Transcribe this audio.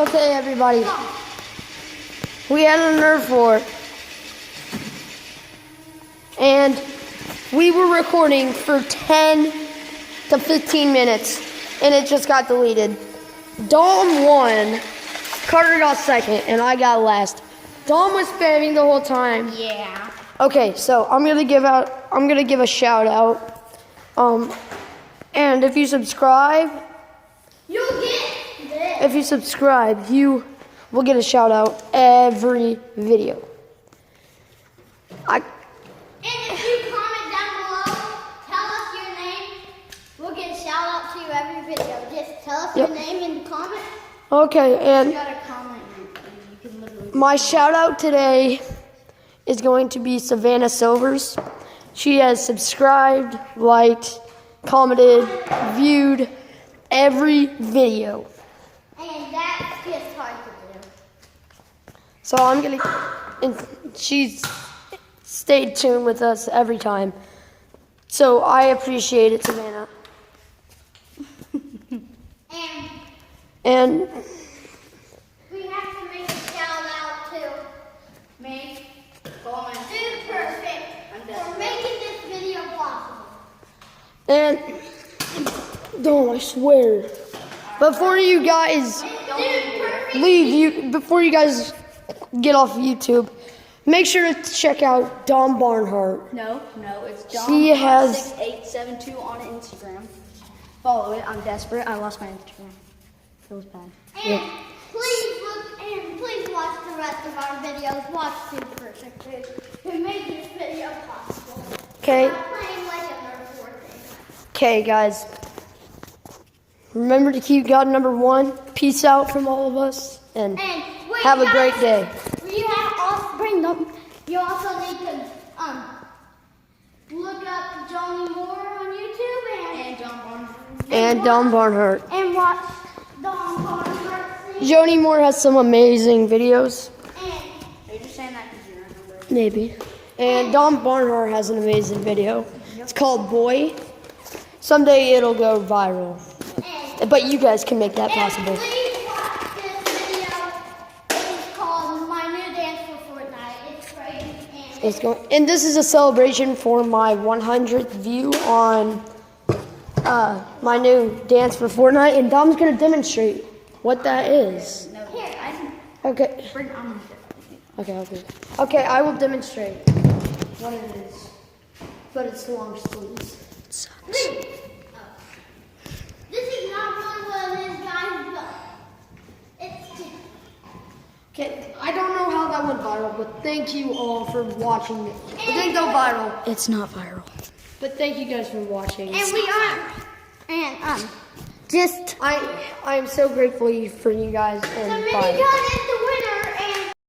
Okay, everybody. We had a nerf war. And we were recording for 10 to 15 minutes. And it just got deleted. Dom won. Carter got second. And I got last. Dom was spamming the whole time. Yeah. Okay, so I'm gonna give a shout out. And if you subscribe, You'll get this. if you subscribe, you will get a shout out every video. And if you comment down below, tell us your name. We'll get a shout out to you every video. Just tell us your name in the comment. Okay, and You gotta comment. You can literally. my shout out today is going to be Savannah Silvers. She has subscribed, liked, commented, viewed every video. And that's just hard to do. So and she's stayed tuned with us every time. So I appreciate it, Savannah. And we have to make a shout out to me, Coleman, Dude Perfect, for making this video possible. And don't, I swear. Before you guys leave, before you guys get off YouTube, make sure to check out Dom Barnhart. No, it's Dom. She has 6872 on Instagram. Follow it. I'm desperate. I lost my Instagram. Feels bad. And please look and please watch the rest of our videos. Watch Dude Perfect, who made this video possible. Okay. I'm playing like a nerf war thing. Okay, guys. Remember to keep God number one. Peace out from all of us, and And wait, have a guys, great day. You have also bring them. You also need to look up Joni Moore on YouTube and Dom Barnhart. And Dom Barnhart. and watch Dom Barnhart sing. Joni Moore has some amazing videos. And Are you just saying that because you remember? Maybe. And Dom Barnhart has an amazing video. It's called Boy. Someday it'll go viral. But you guys can make that possible. And please watch this video. It's called My New Dance for Fortnite. It's great. And this is a celebration for my 100th view on my new Dance for Fortnite. And Dom's going to demonstrate what that is. No. Here, Okay. Bring on. Okay, I will demonstrate what it is. But it's long sleeves. It sucks. This is not really what it is, guys, but it's Okay, I don't know how that went viral, but thank you all for watching it. It didn't go viral, It's not viral. but thank you guys for watching. and we are just I am so grateful for you guys, the and minigun bye. is the winner.